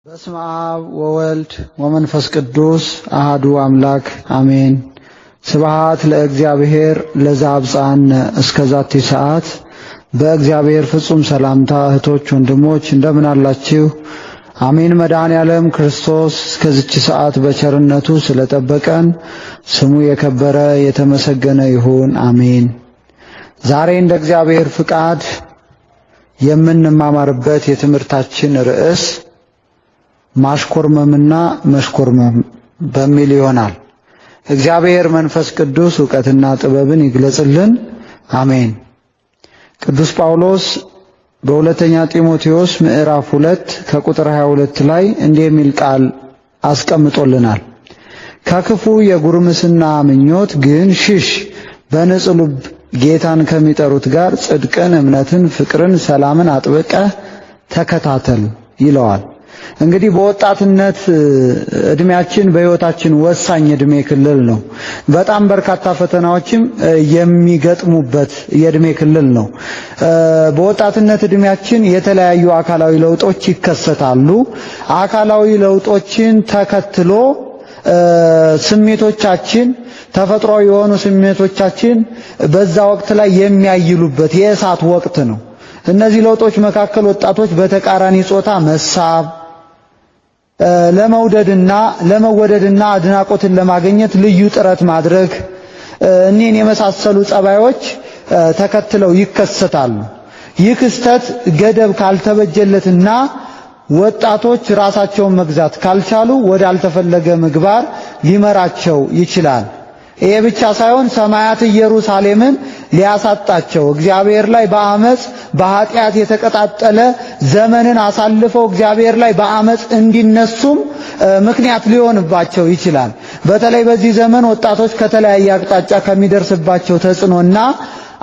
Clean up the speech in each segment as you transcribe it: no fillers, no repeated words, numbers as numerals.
በስመ አብ ወወልድ ወመንፈስ ቅዱስ አሐዱ አምላክ አሜን። ስብሐት ለእግዚአብሔር ለዘአብጽሐነ እስከዛቲ ሰዓት። በእግዚአብሔር ፍጹም ሰላምታ እህቶች ወንድሞች እንደምን አላችሁ? አሜን። መድኃኔዓለም ክርስቶስ እስከዚች ሰዓት በቸርነቱ ስለጠበቀን ስሙ የከበረ የተመሰገነ ይሁን አሜን። ዛሬ እንደ እግዚአብሔር ፍቃድ የምንማማርበት የትምህርታችን ርዕስ ማሽኮርመምና መሽኮርመም በሚል ይሆናል። እግዚአብሔር መንፈስ ቅዱስ ዕውቀትና ጥበብን ይግለጽልን አሜን። ቅዱስ ጳውሎስ በሁለተኛ ጢሞቴዎስ ምዕራፍ 2 ከቁጥር 22 ላይ እንዲህ የሚል ቃል አስቀምጦልናል። ከክፉ የጉርምስና ምኞት ግን ሽሽ፣ በንጹሕ ልብ ጌታን ከሚጠሩት ጋር ጽድቅን፣ እምነትን፣ ፍቅርን፣ ሰላምን አጥብቀህ ተከታተል ይለዋል። እንግዲህ በወጣትነት እድሜያችን በሕይወታችን ወሳኝ እድሜ ክልል ነው። በጣም በርካታ ፈተናዎችም የሚገጥሙበት የእድሜ ክልል ነው። በወጣትነት እድሜያችን የተለያዩ አካላዊ ለውጦች ይከሰታሉ። አካላዊ ለውጦችን ተከትሎ ስሜቶቻችን፣ ተፈጥሯዊ የሆኑ ስሜቶቻችን በዛ ወቅት ላይ የሚያይሉበት የእሳት ወቅት ነው። እነዚህ ለውጦች መካከል ወጣቶች በተቃራኒ ጾታ መሳብ፣ ለመወደድና አድናቆትን ለማግኘት ልዩ ጥረት ማድረግ፣ እኔን የመሳሰሉ ጸባዮች ተከትለው ይከሰታሉ። ይህ ክስተት ገደብ ካልተበጀለትና ወጣቶች ራሳቸውን መግዛት ካልቻሉ ወዳልተፈለገ ምግባር ሊመራቸው ይችላል። ይሄ ብቻ ሳይሆን ሰማያት ኢየሩሳሌምን ሊያሳጣቸው እግዚአብሔር ላይ በአመጽ በኃጢአት የተቀጣጠለ ዘመንን አሳልፈው እግዚአብሔር ላይ በአመጽ እንዲነሱም ምክንያት ሊሆንባቸው ይችላል። በተለይ በዚህ ዘመን ወጣቶች ከተለያየ አቅጣጫ ከሚደርስባቸው ተጽዕኖና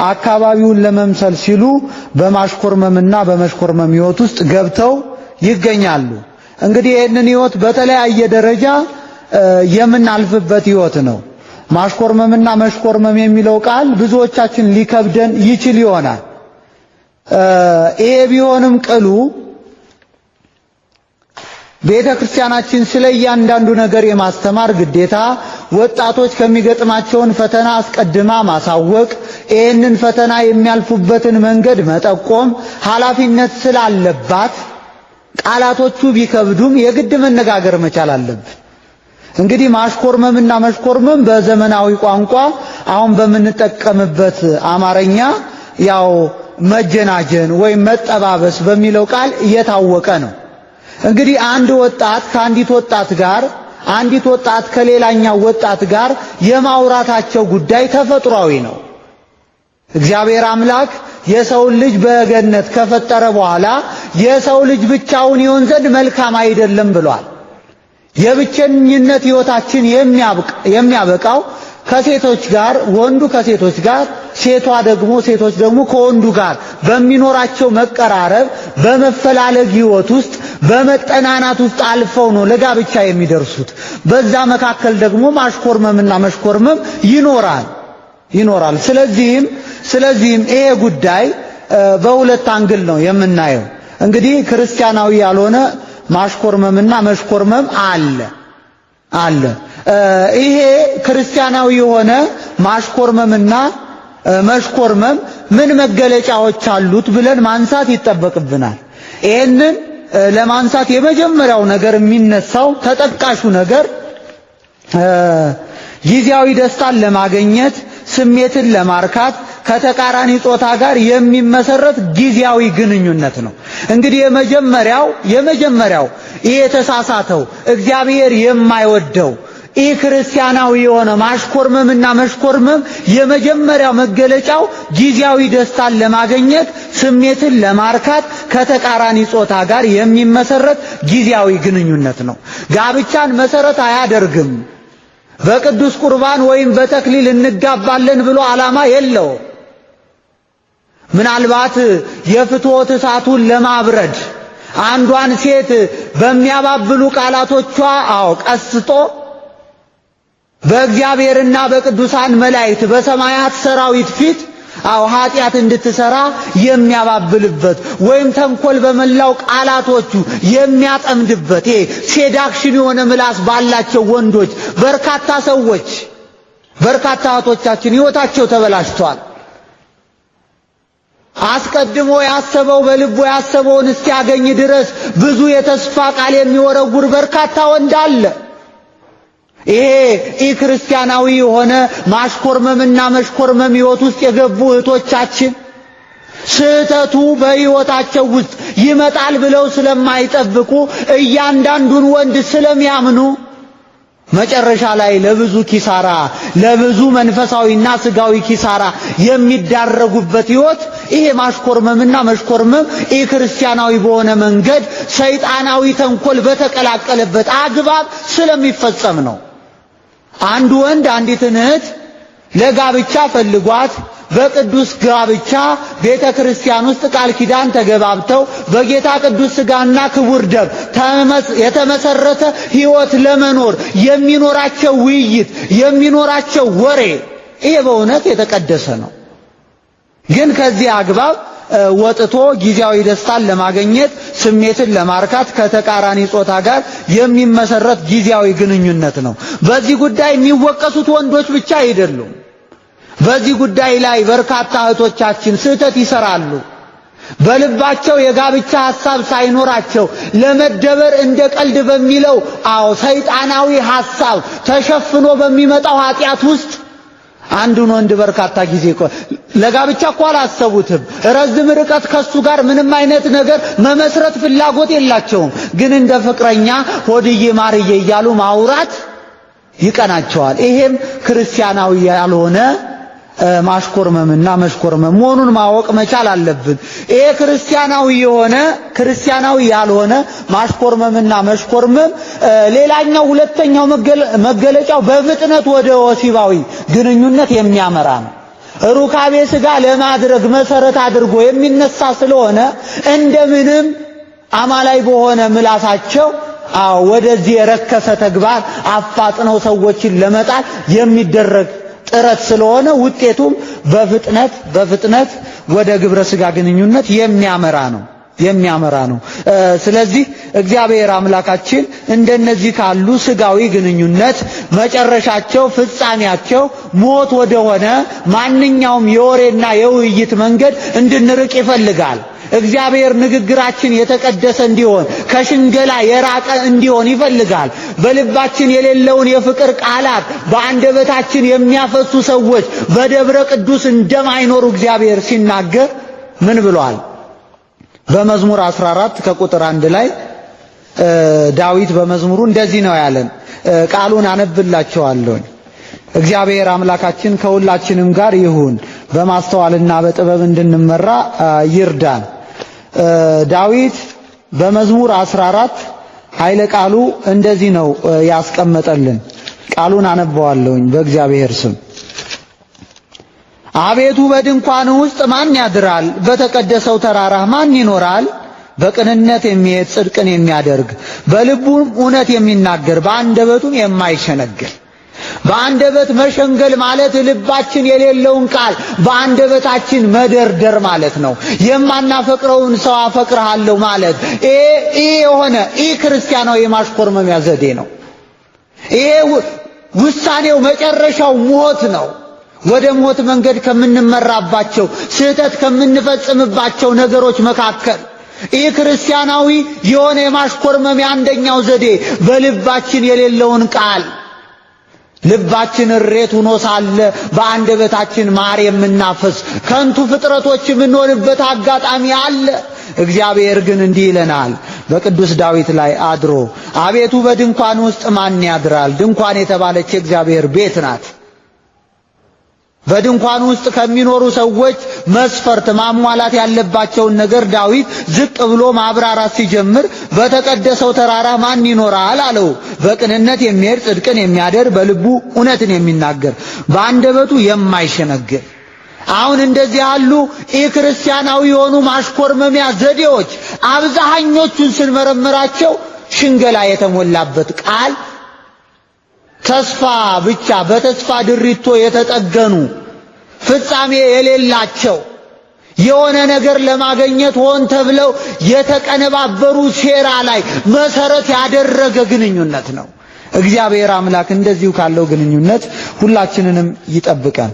አካባቢውን ለመምሰል ሲሉ በማሽኮርመምና በመሽኮርመም ሕይወት ውስጥ ገብተው ይገኛሉ። እንግዲህ ይህንን ሕይወት በተለያየ ደረጃ የምናልፍበት ሕይወት ነው። ማሽኮርመምና መሽኮርመም የሚለው ቃል ብዙዎቻችን ሊከብደን ይችል ይሆናል። ይሄ ቢሆንም ቅሉ ቤተክርስቲያናችን ስለ እያንዳንዱ ነገር የማስተማር ግዴታ፣ ወጣቶች ከሚገጥማቸውን ፈተና አስቀድማ ማሳወቅ፣ ይህንን ፈተና የሚያልፉበትን መንገድ መጠቆም ኃላፊነት ስላለባት ቃላቶቹ ቢከብዱም የግድ መነጋገር መቻል አለብን። እንግዲህ ማሽኮርመምና መሽኮርመም በዘመናዊ ቋንቋ አሁን በምንጠቀምበት አማርኛ ያው መጀናጀን ወይም መጠባበስ በሚለው ቃል እየታወቀ ነው። እንግዲህ አንድ ወጣት ከአንዲት ወጣት ጋር፣ አንዲት ወጣት ከሌላኛው ወጣት ጋር የማውራታቸው ጉዳይ ተፈጥሯዊ ነው። እግዚአብሔር አምላክ የሰውን ልጅ በገነት ከፈጠረ በኋላ የሰው ልጅ ብቻውን ይሆን ዘንድ መልካም አይደለም ብሏል። የብቸኝነት ሕይወታችን የሚያበቃው ከሴቶች ጋር፣ ወንዱ ከሴቶች ጋር፣ ሴቶች ደግሞ ከወንዱ ጋር በሚኖራቸው መቀራረብ፣ በመፈላለግ ሕይወት ውስጥ በመጠናናት ውስጥ አልፈው ነው ለጋብቻ የሚደርሱት። በዛ መካከል ደግሞ ማሽኮርመምና መሽኮርመም ይኖራል። ስለዚህም ይሄ ጉዳይ በሁለት አንግል ነው የምናየው። እንግዲህ ክርስቲያናዊ ያልሆነ ማሽኮርመምና መሽኮርመም አለ። ይሄ ክርስቲያናዊ የሆነ ማሽኮርመምና መሽኮርመም ምን መገለጫዎች አሉት ብለን ማንሳት ይጠበቅብናል። ይሄንን ለማንሳት የመጀመሪያው ነገር የሚነሳው ተጠቃሹ ነገር ጊዜያዊ ደስታን ለማግኘት፣ ስሜትን ለማርካት ከተቃራኒ ጾታ ጋር የሚመሰረት ጊዜያዊ ግንኙነት ነው። እንግዲህ የመጀመሪያው ይሄ የተሳሳተው እግዚአብሔር የማይወደው ይህ ክርስቲያናዊ የሆነ ማሽኮርመምና መሽኮርመም የመጀመሪያው መገለጫው ጊዜያዊ ደስታን ለማግኘት፣ ስሜትን ለማርካት ከተቃራኒ ጾታ ጋር የሚመሰረት ጊዜያዊ ግንኙነት ነው። ጋብቻን መሰረት አያደርግም። በቅዱስ ቁርባን ወይም በተክሊል እንጋባለን ብሎ ዓላማ የለው። ምናልባት የፍትወት እሳቱን ለማብረድ አንዷን ሴት በሚያባብሉ ቃላቶቿ ቀስቶ በእግዚአብሔርና በቅዱሳን መላእክት በሰማያት ሰራዊት ፊት አው ኃጢአት እንድትሰራ የሚያባብልበት ወይም ተንኮል በመላው ቃላቶቹ የሚያጠምድበት ይሄ ሴዳክሽን የሆነ ምላስ ባላቸው ወንዶች በርካታ ሰዎች በርካታ እህቶቻችን ሕይወታቸው ተበላሽቷል። አስቀድሞ ያሰበው በልቡ ያሰበውን እስኪያገኝ ድረስ ብዙ የተስፋ ቃል የሚወረውር በርካታ ወንድ አለ። ይሄ ክርስቲያናዊ የሆነ ማሽኮርመምና መሽኮርመም ሕይወት ውስጥ የገቡ እህቶቻችን ስህተቱ በሕይወታቸው ውስጥ ይመጣል ብለው ስለማይጠብቁ እያንዳንዱን ወንድ ስለሚያምኑ መጨረሻ ላይ ለብዙ ኪሳራ ለብዙ መንፈሳዊና ስጋዊ ኪሳራ የሚዳረጉበት ሕይወት ይሄ ማሽኮርመምና መሽኮርመም ክርስቲያናዊ በሆነ መንገድ ሰይጣናዊ ተንኮል በተቀላቀለበት አግባብ ስለሚፈጸም ነው። አንድ ወንድ አንዲትን እህት ለጋብቻ ፈልጓት በቅዱስ ጋብቻ ቤተክርስቲያን ውስጥ ቃል ኪዳን ተገባብተው በጌታ ቅዱስ ሥጋና ክቡር ደም የተመሰረተ ሕይወት ለመኖር የሚኖራቸው ውይይት የሚኖራቸው ወሬ ይሄ በእውነት የተቀደሰ ነው። ግን ከዚህ አግባብ ወጥቶ ጊዜያዊ ደስታን ለማግኘት ስሜትን ለማርካት ከተቃራኒ ጾታ ጋር የሚመሰረት ጊዜያዊ ግንኙነት ነው። በዚህ ጉዳይ የሚወቀሱት ወንዶች ብቻ አይደሉም። በዚህ ጉዳይ ላይ በርካታ እህቶቻችን ስህተት ይሰራሉ። በልባቸው የጋብቻ ሐሳብ ሳይኖራቸው ለመደበር እንደ ቀልድ በሚለው ሰይጣናዊ ሐሳብ ተሸፍኖ በሚመጣው ኃጢአት ውስጥ አንዱን ወንድ በርካታ ጊዜ ለጋብቻ እኮ አላሰቡትም። ረዝም ርቀት ከሱ ጋር ምንም አይነት ነገር መመስረት ፍላጎት የላቸውም። ግን እንደ ፍቅረኛ ሆድዬ ማርዬ እያሉ ማውራት ይቀናቸዋል። ይሄም ክርስቲያናዊ ያልሆነ ማሽኮርመምና መሽኮርመም መሆኑን ማወቅ መቻል አለብን። ይሄ ክርስቲያናዊ ያልሆነ ማሽኮርመምና መሽኮርመም ሌላኛው ሁለተኛው መገለጫው በፍጥነት ወደ ወሲባዊ ግንኙነት የሚያመራ ነው። ሩካቤ ሥጋ ለማድረግ መሰረት አድርጎ የሚነሳ ስለሆነ እንደምንም አማላይ በሆነ ምላሳቸው ወደዚህ የረከሰ ተግባር አፋጥነው ሰዎችን ለመጣል የሚደረግ ጥረት ስለሆነ ውጤቱም በፍጥነት ወደ ግብረ ሥጋ ግንኙነት የሚያመራ ነው። ስለዚህ እግዚአብሔር አምላካችን እንደነዚህ ካሉ ስጋዊ ግንኙነት መጨረሻቸው ፍጻሜያቸው ሞት ወደሆነ ማንኛውም የወሬና የውይይት መንገድ እንድንርቅ ይፈልጋል። እግዚአብሔር ንግግራችን የተቀደሰ እንዲሆን ከሽንገላ የራቀ እንዲሆን ይፈልጋል። በልባችን የሌለውን የፍቅር ቃላት በአንደበታችን የሚያፈሱ ሰዎች በደብረ ቅዱስ እንደማይኖሩ እግዚአብሔር ሲናገር ምን ብሏል? በመዝሙር 14 ከቁጥር 1 ላይ ዳዊት በመዝሙሩ እንደዚህ ነው ያለን። ቃሉን አነብላችኋለሁ። እግዚአብሔር አምላካችን ከሁላችንም ጋር ይሁን፣ በማስተዋልና በጥበብ እንድንመራ ይርዳን። ዳዊት በመዝሙር 14 ኃይለ ቃሉ እንደዚህ ነው ያስቀመጠልን። ቃሉን አነበዋለሁኝ በእግዚአብሔር ስም። አቤቱ በድንኳን ውስጥ ማን ያድራል? በተቀደሰው ተራራህ ማን ይኖራል? በቅንነት የሚሄድ ጽድቅን የሚያደርግ በልቡም እውነት የሚናገር በአንደበቱም የማይሸነግል። በአንደበት መሸንገል ማለት ልባችን የሌለውን ቃል በአንደበታችን መደርደር ማለት ነው። የማናፈቅረውን ሰው አፈቅርሃለሁ ማለት ይሄ የሆነ ክርስቲያናዊ የማሽኮርመሚያ ዘዴ ነው። ይሄ ውሳኔው መጨረሻው ሞት ነው። ወደ ሞት መንገድ ከምንመራባቸው ስህተት ከምንፈጽምባቸው ነገሮች መካከል ክርስቲያናዊ የሆነ የማሽኮርመሚያ አንደኛው ዘዴ በልባችን የሌለውን ቃል ልባችን እሬት ሆኖ ሳለ በአንደበታችን ማር የምናፈስ ከንቱ ፍጥረቶች የምንሆንበት አጋጣሚ አለ። እግዚአብሔር ግን እንዲህ ይለናል በቅዱስ ዳዊት ላይ አድሮ፣ አቤቱ በድንኳን ውስጥ ማን ያድራል? ድንኳን የተባለች የእግዚአብሔር ቤት ናት። በድንኳን ውስጥ ከሚኖሩ ሰዎች መስፈርት ማሟላት ያለባቸውን ነገር ዳዊት ዝቅ ብሎ ማብራራት ሲጀምር በተቀደሰው ተራራ ማን ይኖራል አለው። በቅንነት የሚሄድ ጽድቅን የሚያደርግ በልቡ እውነትን የሚናገር በአንደበቱ የማይሸነግል። አሁን እንደዚህ ያሉ ክርስቲያናዊ የሆኑ ማሽኮርመሚያ ዘዴዎች አብዛኞቹን ስንመረምራቸው ሽንገላ የተሞላበት ቃል፣ ተስፋ ብቻ በተስፋ ድሪቶ የተጠገኑ ፍጻሜ የሌላቸው የሆነ ነገር ለማግኘት ሆን ተብለው የተቀነባበሩ ሴራ ላይ መሰረት ያደረገ ግንኙነት ነው። እግዚአብሔር አምላክ እንደዚሁ ካለው ግንኙነት ሁላችንንም ይጠብቀን።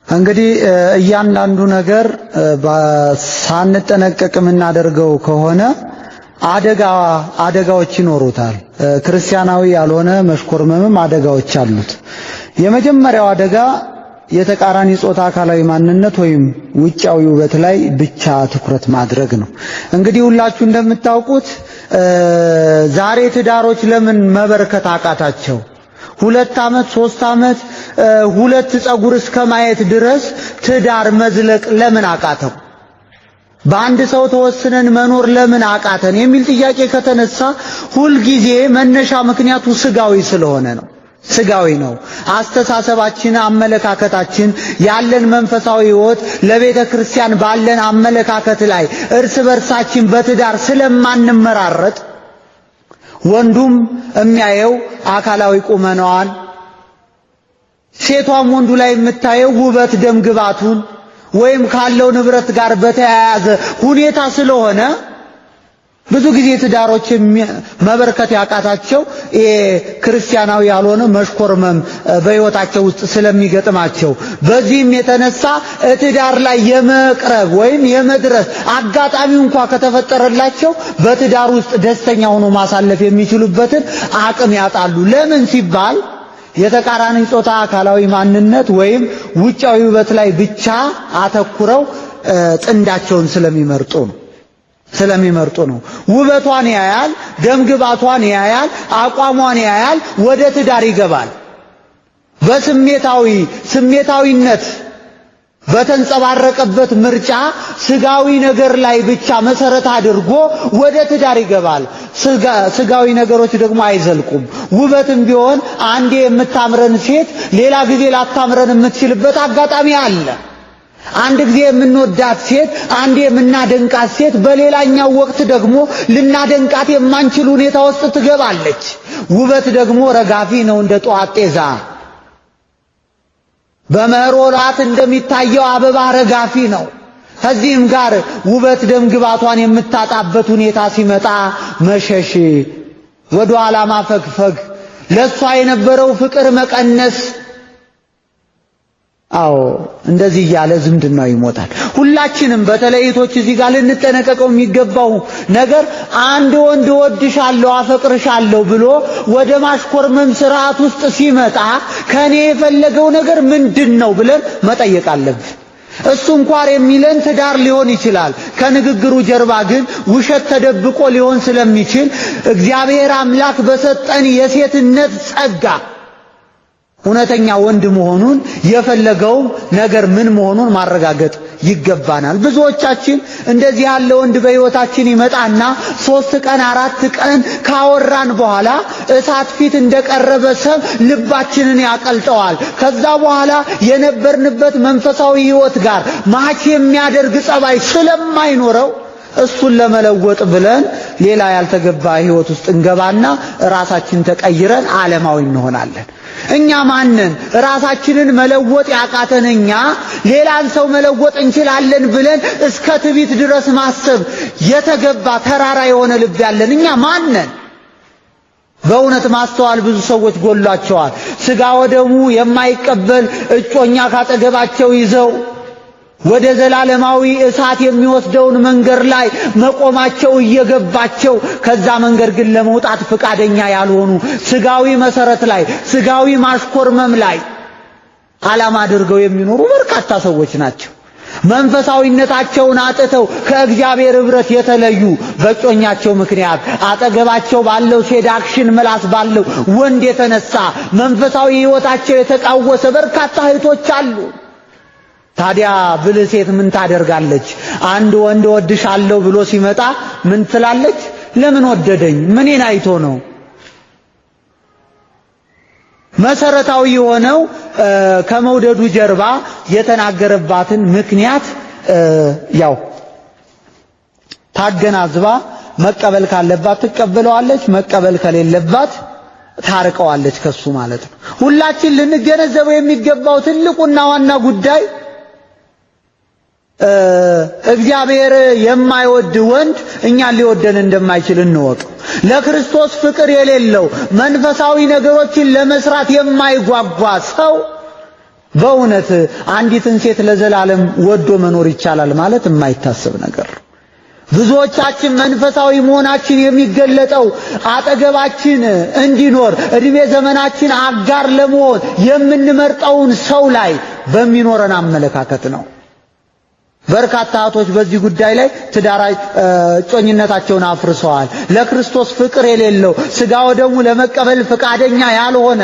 እንግዲህ እያንዳንዱ ነገር ሳንጠነቀቅ የምናደርገው ከሆነ አደጋዎች ይኖሩታል። ክርስቲያናዊ ያልሆነ መሽኮርመምም አደጋዎች አሉት። የመጀመሪያው አደጋ የተቃራኒ ጾታ አካላዊ ማንነት ወይም ውጫዊ ውበት ላይ ብቻ ትኩረት ማድረግ ነው። እንግዲህ ሁላችሁ እንደምታውቁት ዛሬ ትዳሮች ለምን መበርከት አቃታቸው? 2 ዓመት 3 ዓመት 2 ፀጉር እስከ ማየት ድረስ ትዳር መዝለቅ ለምን አቃተው? በአንድ ሰው ተወስነን መኖር ለምን አቃተን የሚል ጥያቄ ከተነሳ ሁልጊዜ መነሻ ምክንያቱ ስጋዊ ስለሆነ ነው። ስጋዊ ነው። አስተሳሰባችን፣ አመለካከታችን፣ ያለን መንፈሳዊ ሕይወት ለቤተ ክርስቲያን ባለን አመለካከት ላይ እርስ በርሳችን በትዳር ስለማንመራረጥ ወንዱም የሚያየው አካላዊ ቁመናዋን፣ ሴቷም ወንዱ ላይ የምታየው ውበት ደምግባቱን ወይም ካለው ንብረት ጋር በተያያዘ ሁኔታ ስለሆነ ብዙ ጊዜ ትዳሮች መበርከት ያቃታቸው ክርስቲያናዊ ያልሆነ መሽኮርመም በሕይወታቸው ውስጥ ስለሚገጥማቸው፣ በዚህም የተነሳ ትዳር ላይ የመቅረብ ወይም የመድረስ አጋጣሚው እንኳን ከተፈጠረላቸው በትዳር ውስጥ ደስተኛ ሆኖ ማሳለፍ የሚችሉበትን አቅም ያጣሉ። ለምን ሲባል የተቃራኒ ጾታ አካላዊ ማንነት ወይም ውጫዊ ውበት ላይ ብቻ አተኩረው ጥንዳቸውን ስለሚመርጡ ነው። ውበቷን ያያል፣ ደምግባቷን ያያል፣ አቋሟን ያያል፣ ወደ ትዳር ይገባል። ስሜታዊነት በተንጸባረቀበት ምርጫ ስጋዊ ነገር ላይ ብቻ መሰረት አድርጎ ወደ ትዳር ይገባል። ስጋዊ ነገሮች ደግሞ አይዘልቁም። ውበትም ቢሆን አንዴ የምታምረን ሴት ሌላ ጊዜ ላታምረን የምትችልበት አጋጣሚ አለ። አንድ ጊዜ የምንወዳት ሴት፣ አንዴ የምናደንቃት ሴት በሌላኛው ወቅት ደግሞ ልናደንቃት የማንችል ሁኔታ ውስጥ ትገባለች። ውበት ደግሞ ረጋፊ ነው፣ እንደ ጧት ጤዛ። በመኸር ወራት እንደሚታየው አበባ ረጋፊ ነው። ከዚህም ጋር ውበት ደምግባቷን የምታጣበት ሁኔታ ሲመጣ መሸሽ፣ ወደ ኋላ ማፈግፈግ፣ ለሷ የነበረው ፍቅር መቀነስ፣ አዎ እንደዚህ እያለ ዝምድናው ይሞታል። ሁላችንም በተለይ እህቶች እዚህ ጋር ልንጠነቀቀው የሚገባው ነገር አንድ ወንድ ወድሻለሁ፣ አፈቅርሻለሁ ብሎ ወደ ማሽኮርመም ስርዓት ውስጥ ሲመጣ ከኔ የፈለገው ነገር ምንድነው ብለን መጠየቅ አለብን። እሱ እንኳን የሚለን ትዳር ሊሆን ይችላል። ከንግግሩ ጀርባ ግን ውሸት ተደብቆ ሊሆን ስለሚችል እግዚአብሔር አምላክ በሰጠን የሴትነት ጸጋ እውነተኛ ወንድ መሆኑን የፈለገው ነገር ምን መሆኑን ማረጋገጥ ይገባናል። ብዙዎቻችን እንደዚህ ያለ ወንድ በሕይወታችን ይመጣና 3 ቀን 4 ቀን ካወራን በኋላ እሳት ፊት እንደቀረበ ሰም ልባችንን ያቀልጠዋል። ከዛ በኋላ የነበርንበት መንፈሳዊ ሕይወት ጋር ማች የሚያደርግ ጸባይ ስለማይኖረው እሱን ለመለወጥ ብለን ሌላ ያልተገባ ሕይወት ውስጥ እንገባና ራሳችን ተቀይረን ዓለማዊ እንሆናለን። እኛ ማንን ራሳችንን መለወጥ ያቃተን እኛ ሌላን ሰው መለወጥ እንችላለን ብለን እስከ ትዕቢት ድረስ ማሰብ የተገባ ተራራ የሆነ ልብ ያለን እኛ ማንን? በእውነት ማስተዋል ብዙ ሰዎች ጎሏቸዋል። ስጋ ወደሙ የማይቀበል እጮኛ ካጠገባቸው ይዘው ወደ ዘላለማዊ እሳት የሚወስደውን መንገድ ላይ መቆማቸው እየገባቸው ከዛ መንገድ ግን ለመውጣት ፈቃደኛ ያልሆኑ ስጋዊ መሰረት ላይ ስጋዊ ማሽኮርመም ላይ ዓላማ አድርገው የሚኖሩ በርካታ ሰዎች ናቸው። መንፈሳዊነታቸውን አጥተው ከእግዚአብሔር ኅብረት የተለዩ በጮኛቸው ምክንያት አጠገባቸው ባለው ሴዳክሽን ምላስ ባለው ወንድ የተነሳ መንፈሳዊ ሕይወታቸው የተቃወሰ በርካታ እህቶች አሉ። ታዲያ ብልህ ሴት ምን ታደርጋለች? አንድ ወንድ ወድሻለሁ ብሎ ሲመጣ ምን ትላለች? ለምን ወደደኝ? ምኔን አይቶ ነው? መሰረታዊ የሆነው ከመውደዱ ጀርባ የተናገረባትን ምክንያት ያው ታገናዝባ መቀበል ካለባት ትቀበለዋለች፣ መቀበል ከሌለባት ታርቀዋለች ከሱ ማለት ነው። ሁላችን ልንገነዘበው የሚገባው ትልቁና ዋና ጉዳይ እግዚአብሔር የማይወድ ወንድ እኛን ሊወደን እንደማይችል እንወቅ። ለክርስቶስ ፍቅር የሌለው መንፈሳዊ ነገሮችን ለመስራት የማይጓጓ ሰው በእውነት አንዲትን ሴት ለዘላለም ወዶ መኖር ይቻላል ማለት የማይታሰብ ነገር። ብዙዎቻችን መንፈሳዊ መሆናችን የሚገለጠው አጠገባችን እንዲኖር እድሜ ዘመናችን አጋር ለመሆን የምንመርጠውን ሰው ላይ በሚኖረን አመለካከት ነው። በርካታ እህቶች በዚህ ጉዳይ ላይ እጮኝነታቸውን አፍርሰዋል። ለክርስቶስ ፍቅር የሌለው ሥጋ ወደሙ ለመቀበል ፈቃደኛ ያልሆነ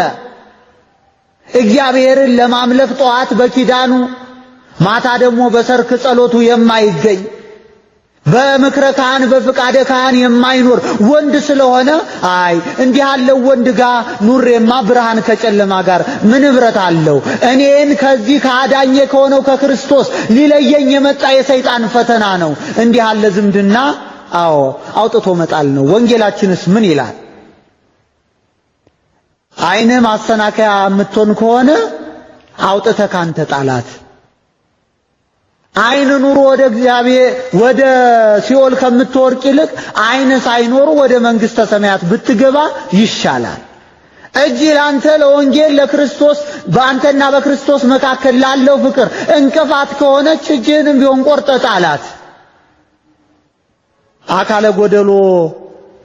እግዚአብሔርን ለማምለክ ጠዋት በኪዳኑ ማታ ደግሞ በሰርክ ጸሎቱ የማይገኝ በምክረ ካህን በፍቃደ ካህን የማይኖር ወንድ ስለሆነ አይ እንዲህ ያለው ወንድ ጋር ኑሬማ ብርሃን ከጨለማ ጋር ምን ህብረት አለው? እኔን ከዚህ ከአዳኜ ከሆነው ከክርስቶስ ሊለየኝ የመጣ የሰይጣን ፈተና ነው። እንዲህ ያለ ዝምድና አውጥቶ መጣል ነው። ወንጌላችንስ ምን ይላል? ዓይንህ ማሰናከያ የምትሆን ከሆነ አውጥተህ ካንተ ጣላት። ዓይን ኑሮ ወደ እግዚአብሔር ወደ ሲኦል ከምትወርቅ ይልቅ ዓይን ሳይኖር ወደ መንግሥተ ሰማያት ብትገባ ይሻላል። እጅ ላንተ ለወንጌል ለክርስቶስ በአንተና በክርስቶስ መካከል ላለው ፍቅር እንቅፋት ከሆነች እጅህንም ቢሆን ቆርጠህ ጣላት። አካለ ጎደሎ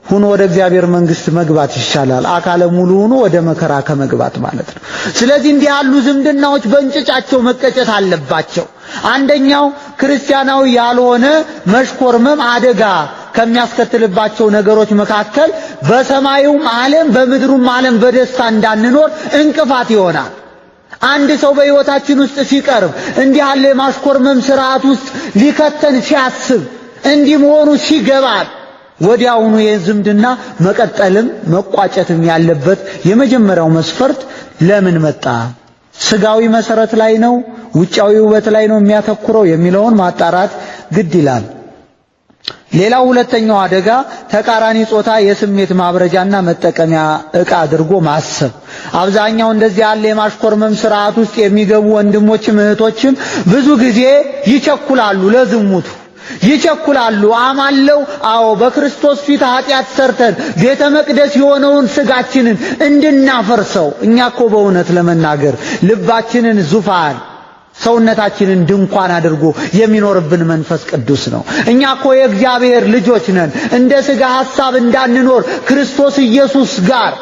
ሁኖ ወደ እግዚአብሔር መንግሥት መግባት ይሻላል አካለ ሙሉ ሁኖ ወደ መከራ ከመግባት ማለት ነው። ስለዚህ እንዲህ ያሉ ዝምድናዎች በእንጭጫቸው መቀጨት አለባቸው። አንደኛው ክርስቲያናዊ ያልሆነ መሽኮርመም አደጋ ከሚያስከትልባቸው ነገሮች መካከል በሰማዩም ዓለም በምድሩም ዓለም በደስታ እንዳንኖር እንቅፋት ይሆናል። አንድ ሰው በሕይወታችን ውስጥ ሲቀርብ እንዲህ ያለ የማሽኮርመም ስርዓት ውስጥ ሊከተን ሲያስብ እንዲህ መሆኑ ሲገባል ወዲያውኑ የዝምድና መቀጠልም መቋጨትም ያለበት የመጀመሪያው መስፈርት ለምን መጣ? ስጋዊ መሰረት ላይ ነው? ውጫዊ ውበት ላይ ነው የሚያተኩረው የሚለውን ማጣራት ግድ ይላል። ሌላው ሁለተኛው አደጋ ተቃራኒ ጾታ የስሜት ማብረጃና መጠቀሚያ ዕቃ አድርጎ ማሰብ። አብዛኛው እንደዚህ ያለ የማሽኮርመም ስርዓት ውስጥ የሚገቡ ወንድሞችም እህቶችም ብዙ ጊዜ ይቸኩላሉ ለዝሙቱ ይቸኩላሉ። አማለው በክርስቶስ ፊት ኃጢአት ሰርተን ቤተ መቅደስ የሆነውን ስጋችንን እንድናፈርሰው። እኛ እኮ በእውነት ለመናገር ልባችንን ዙፋን ሰውነታችንን ድንኳን አድርጎ የሚኖርብን መንፈስ ቅዱስ ነው። እኛ እኮ የእግዚአብሔር ልጆች ነን። እንደ ሥጋ ሐሳብ እንዳንኖር ክርስቶስ ኢየሱስ ጋር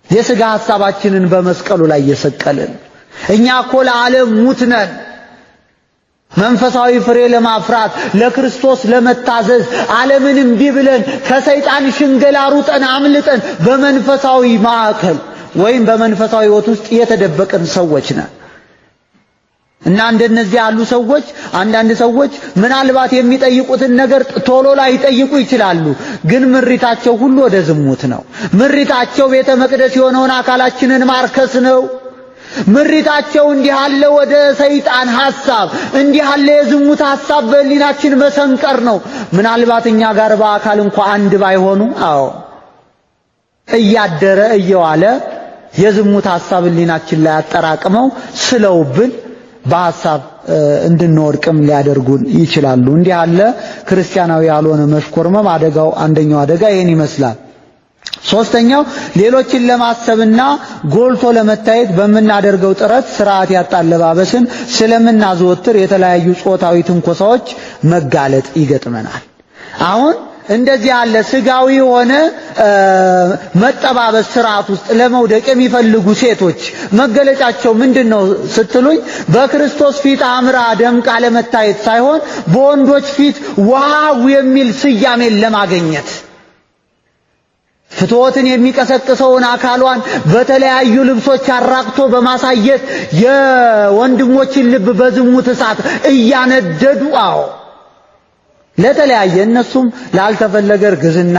የሥጋ ሐሳባችንን በመስቀሉ ላይ የሰቀልን እኛ እኮ ለዓለም ሙት ነን። መንፈሳዊ ፍሬ ለማፍራት ለክርስቶስ ለመታዘዝ ዓለምን እምቢ ብለን ከሰይጣን ሽንገላ ሩጠን አምልጠን በመንፈሳዊ ማዕከል ወይም በመንፈሳዊ ሕይወት ውስጥ የተደበቅን ሰዎች ነን። እና እንደነዚህ ያሉ ሰዎች አንዳንድ ሰዎች ምናልባት የሚጠይቁትን ነገር ቶሎ ላይ ይጠይቁ ይችላሉ፣ ግን ምሪታቸው ሁሉ ወደ ዝሙት ነው። ምሪታቸው ቤተ መቅደስ የሆነውን አካላችንን ማርከስ ነው። ምሪታቸው እንዲህ ያለ ወደ ሰይጣን ሐሳብ እንዲህ ያለ የዝሙት ሐሳብ በህሊናችን መሰንቀር ነው። ምናልባት እኛ ጋር በአካል እንኳን አንድ ባይሆኑ እያደረ እየዋለ የዝሙት ሐሳብ ህሊናችን ላይ አጠራቅመው ስለውብን በሐሳብ እንድንወድቅም ሊያደርጉን ይችላሉ። እንዲህ ያለ ክርስቲያናዊ ያልሆነ መሽኮርመም አደጋው አንደኛው አደጋ ይሄን ይመስላል። ሶስተኛው ሌሎችን ለማሰብና ጎልቶ ለመታየት በምናደርገው ጥረት ስርዓት ያጣ አለባበስን ስለምናዘወትር የተለያዩ ጾታዊ ትንኮሳዎች መጋለጥ ይገጥመናል። አሁን እንደዚህ ያለ ስጋዊ ሆነ መጠባበስ ስርዓት ውስጥ ለመውደቅ የሚፈልጉ ሴቶች መገለጫቸው ምንድነው ስትሉኝ፣ በክርስቶስ ፊት አምራ ደምቃ ለመታየት ሳይሆን በወንዶች ፊት ዋው የሚል ስያሜን ለማግኘት ፍትወትን የሚቀሰቅሰውን አካሏን በተለያዩ ልብሶች አራቅቶ በማሳየት የወንድሞችን ልብ በዝሙት እሳት እያነደዱ ለተለያየ እነሱም ላልተፈለገ እርግዝና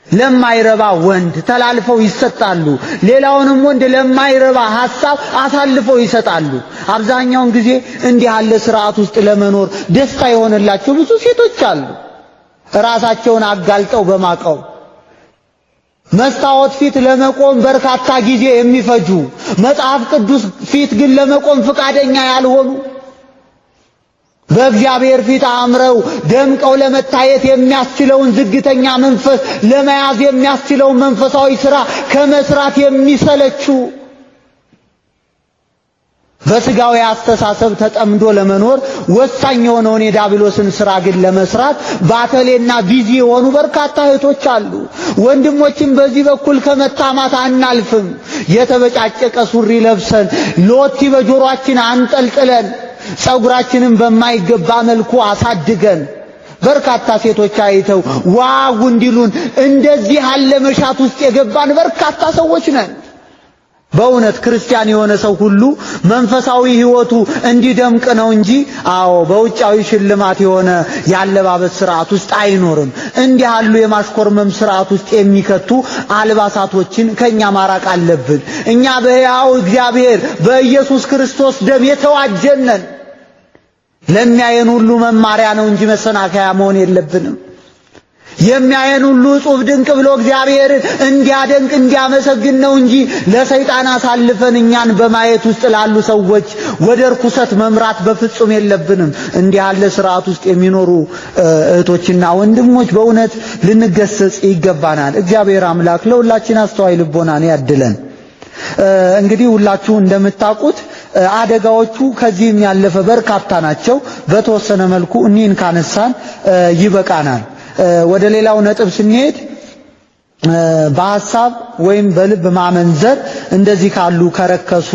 ለማይረባ ወንድ ተላልፈው ይሰጣሉ። ሌላውንም ወንድ ለማይረባ ሐሳብ አሳልፈው ይሰጣሉ። አብዛኛውን ጊዜ እንዲህ ያለ ስርዓት ውስጥ ለመኖር ደስታ የሆነላቸው ብዙ ሴቶች አሉ። ራሳቸውን አጋልጠው በማቀው መስታወት ፊት ለመቆም በርካታ ጊዜ የሚፈጁ መጽሐፍ ቅዱስ ፊት ግን ለመቆም ፈቃደኛ ያልሆኑ በእግዚአብሔር ፊት አምረው ደምቀው ለመታየት የሚያስችለውን ዝግተኛ መንፈስ ለመያዝ የሚያስችለውን መንፈሳዊ ሥራ ከመስራት የሚሰለቹ በስጋዊ አስተሳሰብ ተጠምዶ ለመኖር ወሳኝ የሆነውን የዲያብሎስን ሥራ ግን ለመስራት ባተሌና ቢዚ የሆኑ በርካታ እህቶች አሉ። ወንድሞችም በዚህ በኩል ከመታማት አናልፍም። የተበጫጨቀ ሱሪ ለብሰን ሎቲ በጆሮአችን አንጠልጥለን ጸጉራችንን በማይገባ መልኩ አሳድገን በርካታ ሴቶች አይተው ዋው እንዲሉን እንደዚህ ያለ መሻት ውስጥ የገባን በርካታ ሰዎች ነን። በእውነት ክርስቲያን የሆነ ሰው ሁሉ መንፈሳዊ ሕይወቱ እንዲደምቅ ነው እንጂ በውጫዊ ሽልማት የሆነ ያለባበስ ሥርዓት ውስጥ አይኖርም። እንዲህ ያሉ የማሽኮርመም ሥርዓት ውስጥ የሚከቱ አልባሳቶችን ከኛ ማራቅ አለብን። እኛ በሕያው እግዚአብሔር በኢየሱስ ክርስቶስ ደም የተዋጀን ነን። ለሚያየን ሁሉ መማሪያ ነው እንጂ መሰናከያ መሆን የለብንም። የሚያየን ሁሉ ጹፍ ድንቅ ብሎ እግዚአብሔርን እንዲያደንቅ እንዲያመሰግን ነው እንጂ ለሰይጣን አሳልፈን እኛን በማየት ውስጥ ላሉ ሰዎች ወደ ርኩሰት መምራት በፍጹም የለብንም። እንዲህ ያለ ሥርዓት ውስጥ የሚኖሩ እህቶችና ወንድሞች በእውነት ልንገሰጽ ይገባናል። እግዚአብሔር አምላክ ለሁላችን አስተዋይ ልቦናን ያድለን። እንግዲህ ሁላችሁ እንደምታውቁት አደጋዎቹ ከዚህም ያለፈ በርካታ ናቸው። በተወሰነ መልኩ እኒህን ካነሳን ይበቃናል። ወደ ሌላው ነጥብ ስንሄድ በሐሳብ ወይም በልብ ማመንዘር እንደዚህ ካሉ ከረከሱ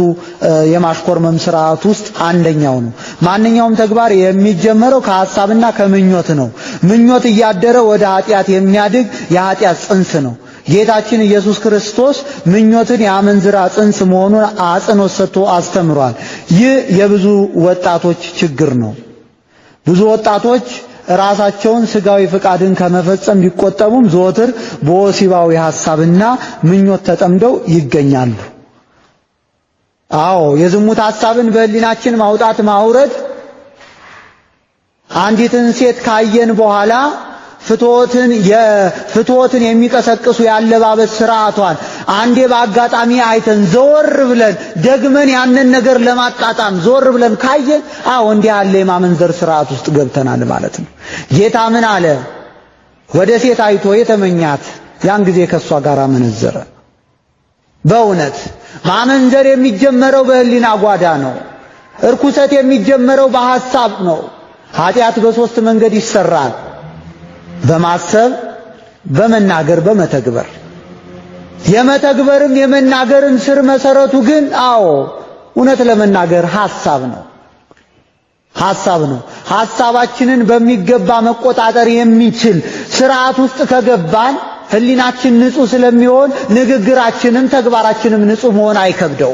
የማሽኮርመም ሥርዓት ውስጥ አንደኛው ነው። ማንኛውም ተግባር የሚጀመረው ከሐሳብና ከምኞት ነው። ምኞት እያደረ ወደ ኃጢአት የሚያድግ የኃጢአት ጽንስ ነው። ጌታችን ኢየሱስ ክርስቶስ ምኞትን የአመንዝራ ጽንስ መሆኑን አጽንኦት ሰጥቶ አስተምሯል። ይህ የብዙ ወጣቶች ችግር ነው። ብዙ ወጣቶች ራሳቸውን ስጋዊ ፍቃድን ከመፈጸም ቢቆጠቡም ዘወትር በወሲባዊ ሐሳብና ምኞት ተጠምደው ይገኛሉ። የዝሙት ሐሳብን በሕሊናችን ማውጣት ማውረድ አንዲትን ሴት ካየን በኋላ ፍትወትን የሚቀሰቅሱ ያለባበስ ሥርዓቷን አንዴ በአጋጣሚ አይተን ዘወር ብለን ደግመን ያንን ነገር ለማጣጣም ዘወር ብለን ካየን እንዲህ ያለ የማመንዘር ሥርዓት ውስጥ ገብተናል ማለት ነው። ጌታ ምን አለ? ወደ ሴት አይቶ የተመኛት ያን ጊዜ ከሷ ጋር አመነዘረ። በእውነት ማመንዘር የሚጀመረው በሕሊና ጓዳ ነው። እርኩሰት የሚጀመረው በሐሳብ ነው። ኃጢአት በሶስት መንገድ ይሰራል። በማሰብ፣ በመናገር፣ በመተግበር። የመተግበርም የመናገርም ስር መሰረቱ ግን እውነት ለመናገር ሐሳብ ነው። ሐሳባችንን በሚገባ መቆጣጠር የሚችል ሥርዓት ውስጥ ከገባን ሕሊናችን ንጹህ ስለሚሆን ንግግራችንም ተግባራችንም ንጹህ መሆን አይከብደው።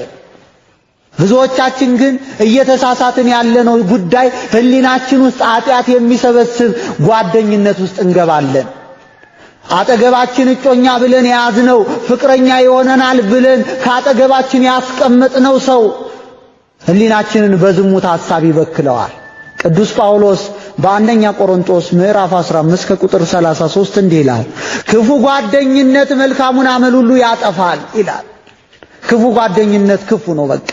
ብዙዎቻችን ግን እየተሳሳትን ያለነው ጉዳይ ሕሊናችን ውስጥ ኃጢአት የሚሰበስብ ጓደኝነት ውስጥ እንገባለን። አጠገባችን እጮኛ ብለን የያዝነው ፍቅረኛ ይሆነናል ብለን ካጠገባችን ያስቀመጥነው ሰው ሕሊናችንን በዝሙት ሐሳብ ይበክለዋል። ቅዱስ ጳውሎስ በአንደኛ ቆሮንቶስ ምዕራፍ 15 ከቁጥር 33 እንዲህ ይላል፣ ክፉ ጓደኝነት መልካሙን አመል ሁሉ ያጠፋል ይላል። ክፉ ጓደኝነት ክፉ ነው በቃ።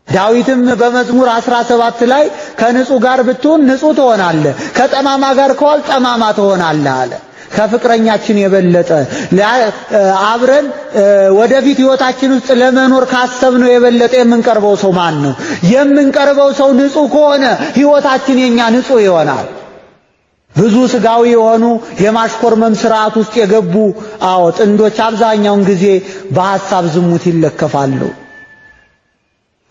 ዳዊትም በመዝሙር 17 ላይ ከንጹህ ጋር ብትሆን ንጹህ ትሆናለህ፣ ከጠማማ ጋር ከዋል ጠማማ ትሆናለህ አለ። ከፍቅረኛችን የበለጠ አብረን ወደፊት ሕይወታችን ውስጥ ለመኖር ካሰብነው የበለጠ የምንቀርበው ሰው ማን ነው? የምንቀርበው ሰው ንጹህ ከሆነ ሕይወታችን የኛ ንጹህ ይሆናል። ብዙ ስጋዊ የሆኑ የማሽኮርመም ሥርዓት ውስጥ የገቡ ጥንዶች አብዛኛውን ጊዜ በሐሳብ ዝሙት ይለከፋሉ።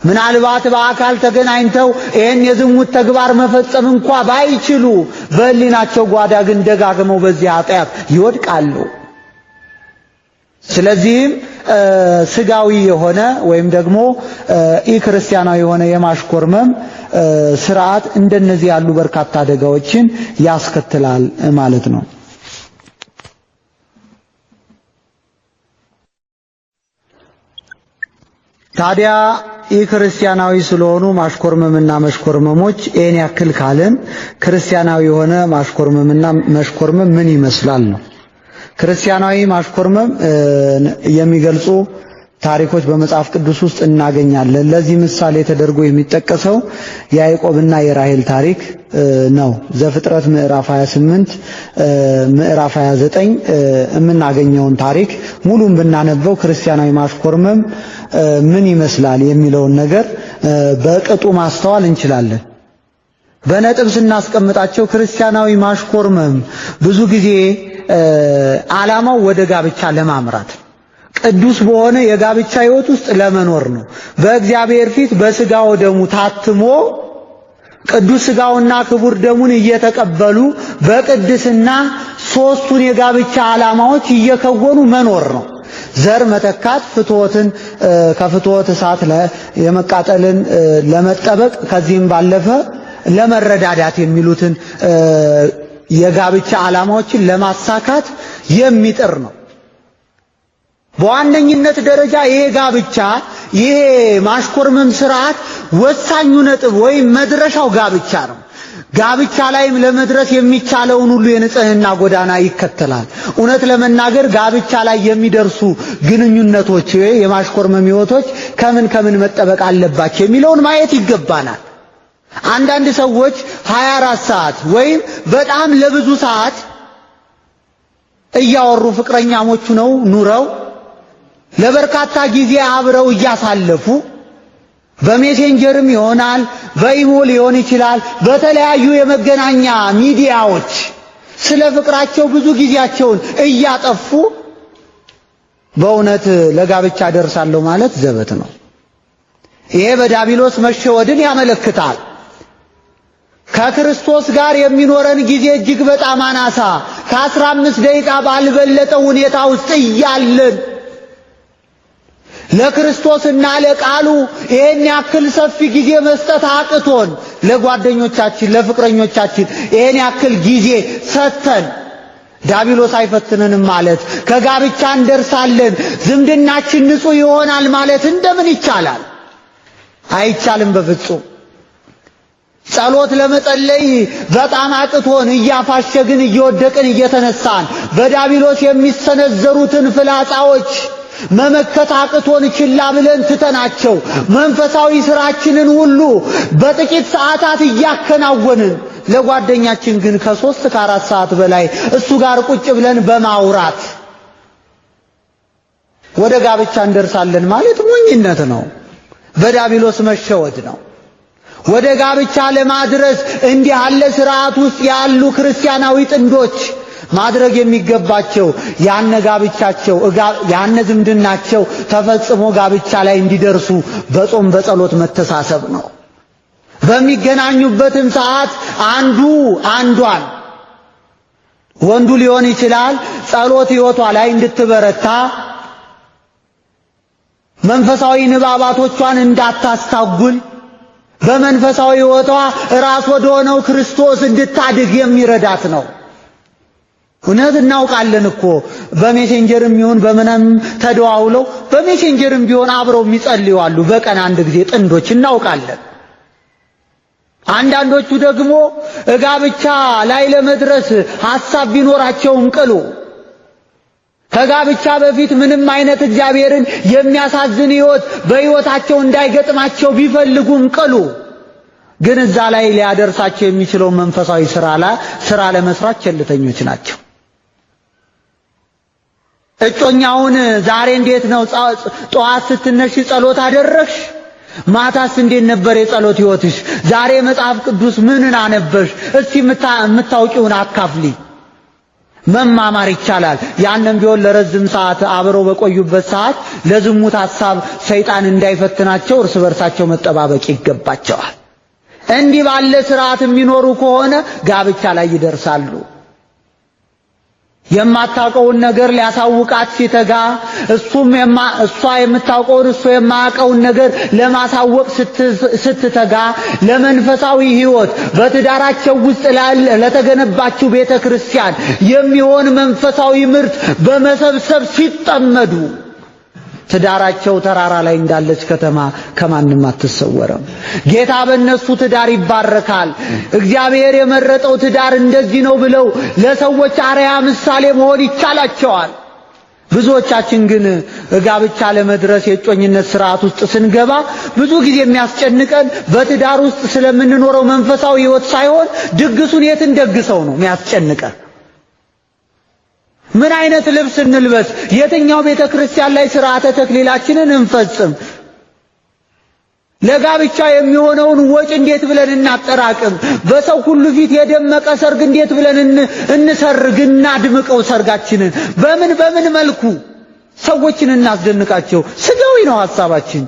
ምናልባት በአካል ተገናኝተው ይህን የዝሙት ተግባር መፈጸም እንኳ ባይችሉ በሕሊናቸው ጓዳ ግን ደጋግመው በዚህ ኃጢአት ይወድቃሉ። ስለዚህም ስጋዊ የሆነ ወይም ደግሞ ኢክርስቲያናዊ የሆነ የማሽኮርመም ሥርዓት እንደነዚህ ያሉ በርካታ አደጋዎችን ያስከትላል ማለት ነው። ታዲያ ክርስቲያናዊ ስለሆኑ ማሽኮርመምና መሽኮርመሞች ይሄን ያክል ካለን ክርስቲያናዊ የሆነ ማሽኮርመምና መሽኮርመም ምን ይመስላል ነው። ክርስቲያናዊ ማሽኮርመም የሚገልጹ ታሪኮች በመጽሐፍ ቅዱስ ውስጥ እናገኛለን። ለዚህ ምሳሌ ተደርጎ የሚጠቀሰው የያዕቆብና የራሔል ታሪክ ነው። ዘፍጥረት ምዕራፍ 28 ምዕራፍ 29 የምናገኘውን ታሪክ ሙሉን ብናነበው ክርስቲያናዊ ማሽኮርመም ምን ይመስላል የሚለውን ነገር በቅጡ ማስተዋል እንችላለን። በነጥብ ስናስቀምጣቸው ክርስቲያናዊ ማሽኮርመም ብዙ ጊዜ ዓላማው ወደ ጋብቻ ለማምራት ቅዱስ በሆነ የጋብቻ ሕይወት ውስጥ ለመኖር ነው። በእግዚአብሔር ፊት በሥጋው ደሙ ታትሞ ቅዱስ ሥጋውና ክቡር ደሙን እየተቀበሉ በቅድስና ሦስቱን የጋብቻ ዓላማዎች እየከወኑ መኖር ነው። ዘር መተካት፣ ፍትወትን ከፍትወት እሳት የመቃጠልን ለመጠበቅ ከዚህም ባለፈ ለመረዳዳት የሚሉትን የጋብቻ ዓላማዎችን ለማሳካት የሚጥር ነው። በዋነኝነት ደረጃ ይሄ ጋብቻ ይሄ ማሽኮርመም ስርዓት ወሳኙ ነጥብ ወይም መድረሻው ጋብቻ ነው። ጋብቻ ላይም ለመድረስ የሚቻለውን ሁሉ የንጽህና ጎዳና ይከተላል። እውነት ለመናገር ጋብቻ ላይ የሚደርሱ ግንኙነቶች የማሽኮርመም ሕይወቶች ከምን መጠበቅ አለባቸው የሚለውን ማየት ይገባናል። አንዳንድ ሰዎች 24 ሰዓት ወይም በጣም ለብዙ ሰዓት እያወሩ ፍቅረኛሞቹ ነው ኑረው ለበርካታ ጊዜ አብረው እያሳለፉ በሜሴንጀርም ይሆናል በኢሞ ሊሆን ይችላል በተለያዩ የመገናኛ ሚዲያዎች ስለ ፍቅራቸው ብዙ ጊዜያቸውን እያጠፉ በእውነት ለጋብቻ ደርሳለሁ ማለት ዘበት ነው። ይሄ በዲያብሎስ መሸወድን ያመለክታል። ከክርስቶስ ጋር የሚኖረን ጊዜ እጅግ በጣም አናሳ ከ15 ደቂቃ ባልበለጠ ሁኔታ ውስጥ እያለን ለክርስቶስና ለቃሉ ይሄን ያክል ሰፊ ጊዜ መስጠት አቅቶን ለጓደኞቻችን ለፍቅረኞቻችን ይሄን ያክል ጊዜ ሰጥተን ዲያብሎስ አይፈትነንም ማለት ከጋብቻ እንደርሳለን ዝምድናችን ንጹህ ይሆናል ማለት እንደምን ይቻላል? አይቻልም በፍጹም። ጸሎት ለመጸለይ በጣም አቅቶን እያፋሸግን እየወደቅን እየተነሳን በዲያብሎስ የሚሰነዘሩትን ፍላጻዎች መመከት አቅቶን ችላ ብለን ትተናቸው መንፈሳዊ ስራችንን ሁሉ በጥቂት ሰዓታት እያከናወንን ለጓደኛችን ግን ከ3 ከ4 ሰዓት በላይ እሱ ጋር ቁጭ ብለን በማውራት ወደ ጋብቻ እንደርሳለን ማለት ሞኝነት ነው፣ በዲያብሎስ መሸወድ ነው። ወደ ጋብቻ ለማድረስ እንዲህ ያለ ስርዓት ውስጥ ያሉ ክርስቲያናዊ ጥንዶች ማድረግ የሚገባቸው ያነ ጋብቻቸው ያነ ዝምድናቸው ተፈጽሞ ጋብቻ ላይ እንዲደርሱ በጾም በጸሎት መተሳሰብ ነው። በሚገናኙበትም ሰዓት አንዱ አንዷን ወንዱ ሊሆን ይችላል ጸሎት ሕይወቷ ላይ እንድትበረታ መንፈሳዊ ንባባቶቿን እንዳታስታጉል በመንፈሳዊ ሕይወቷ ራስ ወደ ሆነው ክርስቶስ እንድታድግ የሚረዳት ነው። እውነት እናውቃለን እኮ በሜሴንጀርም ይሁን በምንም ተደዋውለው በሜሴንጀርም ቢሆን አብረው የሚጸልዩ አሉ በቀን አንድ ጊዜ ጥንዶች እናውቃለን። አንዳንዶቹ ደግሞ ጋብቻ ላይ ለመድረስ ሐሳብ ቢኖራቸውም ቅሉ ከጋብቻ በፊት ምንም አይነት እግዚአብሔርን የሚያሳዝን ሕይወት በሕይወታቸው እንዳይገጥማቸው ቢፈልጉም ቅሉ ግን እዛ ላይ ሊያደርሳቸው የሚችለው መንፈሳዊ ስራ ለመስራት ቸልተኞች ናቸው። እጮኛውን ዛሬ እንዴት ነው ጠዋት ስትነሺ ጸሎት አደረግሽ? ማታስ እንዴት ነበር የጸሎት ሕይወትሽ? ዛሬ መጽሐፍ ቅዱስ ምንን አነበሽ? እስቲ የምታውቂውን አካፍሊ። መማማር ይቻላል። ያንን ቢሆን ለረጅም ሰዓት አብረው በቆዩበት ሰዓት ለዝሙት ሐሳብ ሰይጣን እንዳይፈትናቸው እርስ በርሳቸው መጠባበቅ ይገባቸዋል። እንዲህ ባለ ስርዓት የሚኖሩ ከሆነ ጋብቻ ላይ ይደርሳሉ። የማታውቀውን ነገር ሊያሳውቃት ሲተጋ እሷ የምታውቀውን እሱ የማያውቀውን ነገር ለማሳወቅ ስትተጋ ለመንፈሳዊ ሕይወት በትዳራቸው ውስጥ ለተገነባችው ቤተክርስቲያን የሚሆን መንፈሳዊ ምርት በመሰብሰብ ሲጠመዱ ትዳራቸው ተራራ ላይ እንዳለች ከተማ ከማንም አትሰወረም። ጌታ በእነሱ ትዳር ይባረካል። እግዚአብሔር የመረጠው ትዳር እንደዚህ ነው ብለው ለሰዎች አርአያ ምሳሌ መሆን ይቻላቸዋል። ብዙዎቻችን ግን ጋብቻ ለመድረስ የጮኝነት ስርዓት ውስጥ ስንገባ ብዙ ጊዜ የሚያስጨንቀን በትዳር ውስጥ ስለምንኖረው መንፈሳዊ ሕይወት ሳይሆን ድግሱን የት እንደግሰው ነው የሚያስጨንቀን። ምን አይነት ልብስ እንልበስ? የትኛው ቤተክርስቲያን ላይ ስርዓተ ተክሊላችንን እንፈጽም? ለጋብቻ የሚሆነውን ወጪ እንዴት ብለን እናጠራቅም? በሰው ሁሉ ፊት የደመቀ ሰርግ እንዴት ብለን እንሰርግ እናድምቀው ሰርጋችንን? በምን መልኩ ሰዎችን እናስደንቃቸው? ስጋዊ ነው ሐሳባችን።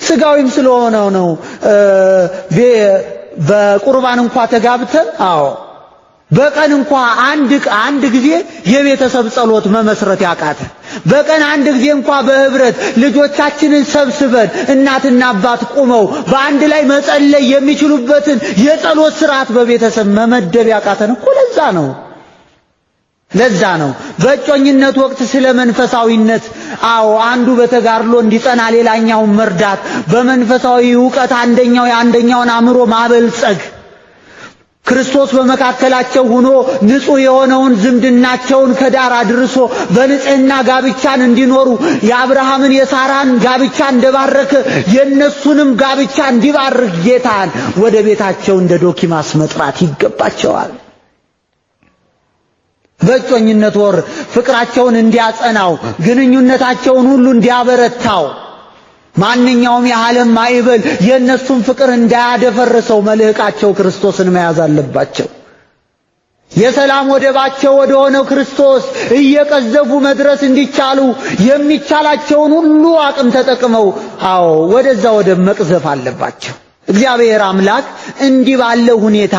ስጋዊም ስለሆነ ነው በቁርባን እንኳን ተጋብተን በቀን እንኳን አንድ ጊዜ የቤተሰብ ጸሎት መመስረት ያቃተ፣ በቀን አንድ ጊዜ እንኳን በህብረት ልጆቻችንን ሰብስበን እናትና አባት ቆመው በአንድ ላይ መጸለይ የሚችሉበትን የጸሎት ስርዓት በቤተሰብ መመደብ ያቃተን እኮ ለዛ ነው በእጮኝነት ወቅት ስለ መንፈሳዊነት አንዱ በተጋድሎ እንዲጸና ሌላኛውን መርዳት፣ በመንፈሳዊ ዕውቀት አንደኛውን አእምሮ ማበልጸግ፣ ክርስቶስ በመካከላቸው ሆኖ ንጹህ የሆነውን ዝምድናቸውን ከዳር አድርሶ በንጽህና ጋብቻን እንዲኖሩ የአብርሃምን የሳራን ጋብቻ እንደባረከ የነሱንም ጋብቻ እንዲባርክ ጌታን ወደ ቤታቸው እንደ ዶኪማስ መጥራት ይገባቸዋል። በእጮኝነት ወር ፍቅራቸውን እንዲያጸናው፣ ግንኙነታቸውን ሁሉ እንዲያበረታው፣ ማንኛውም የዓለም ማዕበል የነሱን ፍቅር እንዳያደፈርሰው መልህቃቸው ክርስቶስን መያዝ አለባቸው። የሰላም ወደባቸው ወደ ሆነው ክርስቶስ እየቀዘፉ መድረስ እንዲቻሉ የሚቻላቸውን ሁሉ አቅም ተጠቅመው ወደዛ ወደ መቅዘፍ አለባቸው። እግዚአብሔር አምላክ እንዲህ ባለው ሁኔታ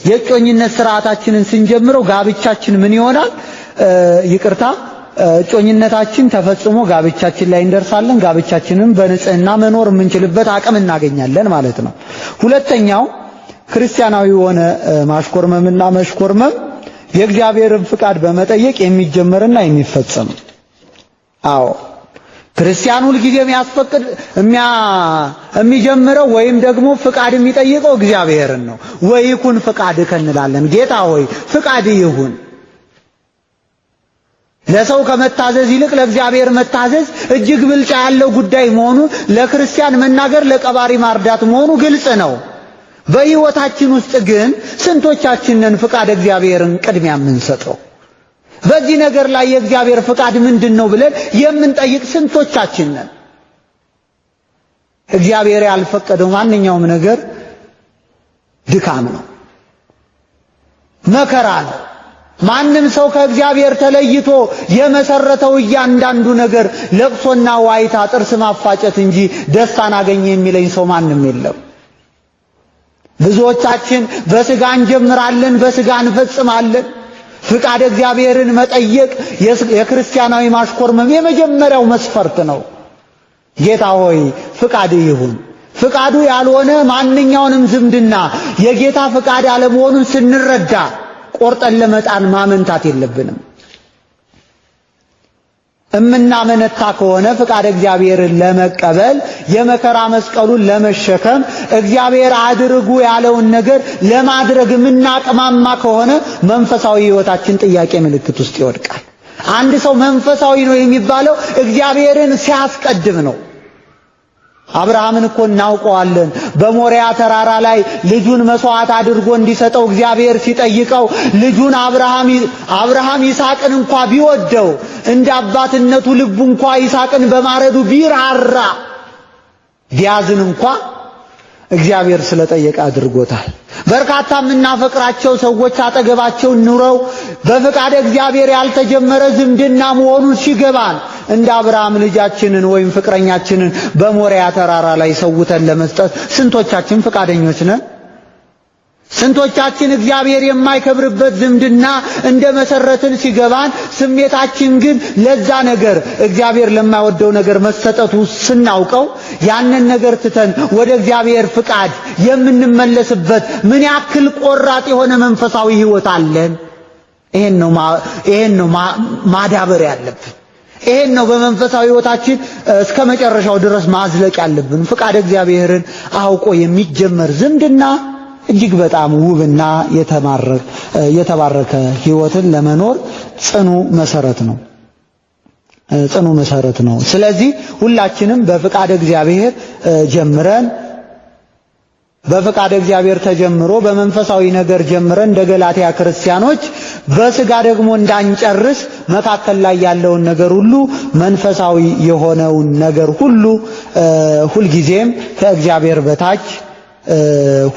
የእጮኝነት ስርዓታችንን ስንጀምረው ጋብቻችን ምን ይሆናል? እጮኝነታችን ተፈጽሞ ጋብቻችን ላይ እንደርሳለን። ጋብቻችንን በንጽህና መኖር የምንችልበት አቅም እናገኛለን ማለት ነው። ሁለተኛው ክርስቲያናዊ የሆነ ማሽኮርመምና መሽኮርመም የእግዚአብሔርን ፍቃድ በመጠየቅ የሚጀመርና የሚፈጸም። ክርስቲያን ሁልጊዜ የሚጀምረው ወይም ደግሞ ፍቃድ የሚጠይቀው እግዚአብሔርን ነው። ወይኩን ፍቃድከ እንላለን። ጌታ ሆይ ፍቃድ ይሁን። ለሰው ከመታዘዝ ይልቅ ለእግዚአብሔር መታዘዝ እጅግ ብልጫ ያለው ጉዳይ መሆኑ ለክርስቲያን መናገር ለቀባሪ ማርዳት መሆኑ ግልጽ ነው። በሕይወታችን ውስጥ ግን ስንቶቻችንን ፍቃድ እግዚአብሔርን ቅድሚያ የምንሰጠው? በዚህ ነገር ላይ የእግዚአብሔር ፍቃድ ምንድነው ብለን የምንጠይቅ ስንቶቻችን ነን? እግዚአብሔር ያልፈቀደው ማንኛውም ነገር ድካም ነው፣ መከራ ነው። ማንም ሰው ከእግዚአብሔር ተለይቶ የመሰረተው እያንዳንዱ ነገር ለቅሶና ዋይታ፣ ጥርስ ማፋጨት እንጂ ደስታን አገኘ የሚለኝ ሰው ማንም የለም። ብዙዎቻችን በስጋ እንጀምራለን፣ በስጋ እንፈጽማለን። ፍቃድ እግዚአብሔርን መጠየቅ የክርስቲያናዊ ማሽኮርመም የመጀመሪያው መስፈርት ነው። ጌታ ሆይ ፍቃድ ይሁን። ፍቃዱ ያልሆነ ማንኛውንም ዝምድና የጌታ ፍቃድ ያለመሆኑን ስንረዳ ቆርጠን ለመጣን ማመንታት የለብንም። እምናመነታ ከሆነ ፍቃድ እግዚአብሔርን ለመቀበል የመከራ መስቀሉን ለመሸከም እግዚአብሔር አድርጉ ያለውን ነገር ለማድረግ የምናቅማማ ከሆነ መንፈሳዊ ሕይወታችን ጥያቄ ምልክት ውስጥ ይወድቃል። አንድ ሰው መንፈሳዊ ነው የሚባለው እግዚአብሔርን ሲያስቀድም ነው። አብርሃምን እኮ እናውቀዋለን። በሞሪያ ተራራ ላይ ልጁን መስዋዕት አድርጎ እንዲሰጠው እግዚአብሔር ሲጠይቀው ልጁን አብርሃም ይስሐቅን እንኳን ቢወደው እንደ አባትነቱ ልቡ እንኳን ይስሐቅን በማረዱ ቢራራ ቢያዝን እንኳን እግዚአብሔር ስለጠየቀ አድርጎታል። በርካታ የምናፈቅራቸው ሰዎች አጠገባቸው ኑረው በፍቃድ እግዚአብሔር ያልተጀመረ ዝምድና መሆኑን ሲገባን እንደ አብርሃም ልጃችንን ወይም ፍቅረኛችንን በሞሪያ ተራራ ላይ ሰውተን ለመስጠት ስንቶቻችን ፍቃደኞች ነን? ስንቶቻችን እግዚአብሔር የማይከብርበት ዝምድና እንደ መሰረትን ሲገባን ስሜታችን ግን ለዛ ነገር እግዚአብሔር ለማይወደው ነገር መሰጠቱ ስናውቀው ያንን ነገር ትተን ወደ እግዚአብሔር ፍቃድ የምንመለስበት ምን ያክል ቆራጥ የሆነ መንፈሳዊ ሕይወት አለን? ይሄን ነው ማዳበር ያለብን። ይሄን ነው በመንፈሳዊ ሕይወታችን እስከ መጨረሻው ድረስ ማዝለቅ ያለብን። ፍቃደ እግዚአብሔርን አውቆ የሚጀመር ዝምድና እጅግ በጣም ውብና የተባረከ ሕይወትን ለመኖር ጽኑ መሰረት ነው። ስለዚህ ሁላችንም በፍቃደ እግዚአብሔር ጀምረን በፍቃደ እግዚአብሔር ተጀምሮ በመንፈሳዊ ነገር ጀምረን እንደ ገላትያ ክርስቲያኖች በስጋ ደግሞ እንዳንጨርስ መካከል ላይ ያለውን ነገር ሁሉ መንፈሳዊ የሆነውን ነገር ሁሉ ሁልጊዜም ከእግዚአብሔር በታች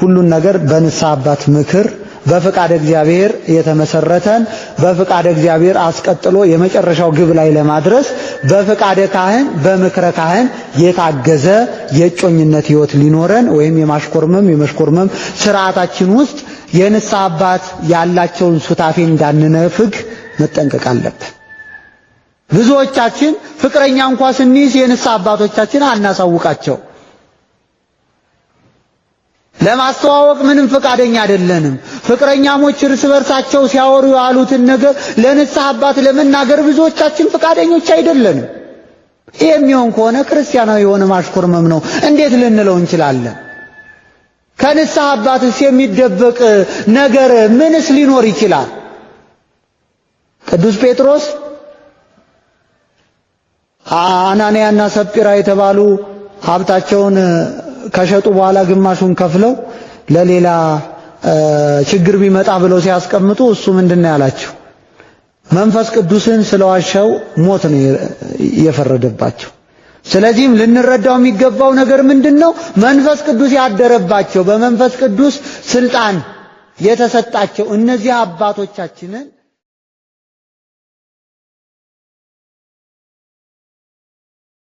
ሁሉን ነገር በንስሐ አባት ምክር በፍቃደ እግዚአብሔር የተመሰረተን በፍቃደ እግዚአብሔር አስቀጥሎ የመጨረሻው ግብ ላይ ለማድረስ በፍቃደ ካህን በምክረ ካህን የታገዘ የጮኝነት ሕይወት ሊኖረን ወይም የመሽኮርመም ስርዓታችን ውስጥ የንስሐ አባት ያላቸውን ሱታፌ እንዳንነፍግ መጠንቀቅ አለብን። ብዙዎቻችን ፍቅረኛ እንኳን ስንይዝ የንስሐ አባቶቻችን አናሳውቃቸው። ለማስተዋወቅ ምንም ፈቃደኛ አይደለንም። ፍቅረኛሞች እርስ በርሳቸው ሲያወሩ ያሉትን ነገር ለንስሐ አባት ለመናገር ብዙዎቻችን ፈቃደኞች አይደለንም። ይሄ የሚሆን ከሆነ ክርስቲያናዊ የሆነ ማሽኮርመም ነው እንዴት ልንለው እንችላለን? ከንስሐ አባትስ የሚደበቅ ነገር ምንስ ሊኖር ይችላል? ቅዱስ ጴጥሮስ አናንያና ሰጲራ የተባሉ ሀብታቸውን ከሸጡ በኋላ ግማሹን ከፍለው ለሌላ ችግር ቢመጣ ብለው ሲያስቀምጡ እሱ ምንድነው ያላቸው? መንፈስ ቅዱስን ስለዋሸው ሞት ነው የፈረደባቸው። ስለዚህም ልንረዳው የሚገባው ነገር ምንድነው? መንፈስ ቅዱስ ያደረባቸው በመንፈስ ቅዱስ ስልጣን የተሰጣቸው እነዚህ አባቶቻችንን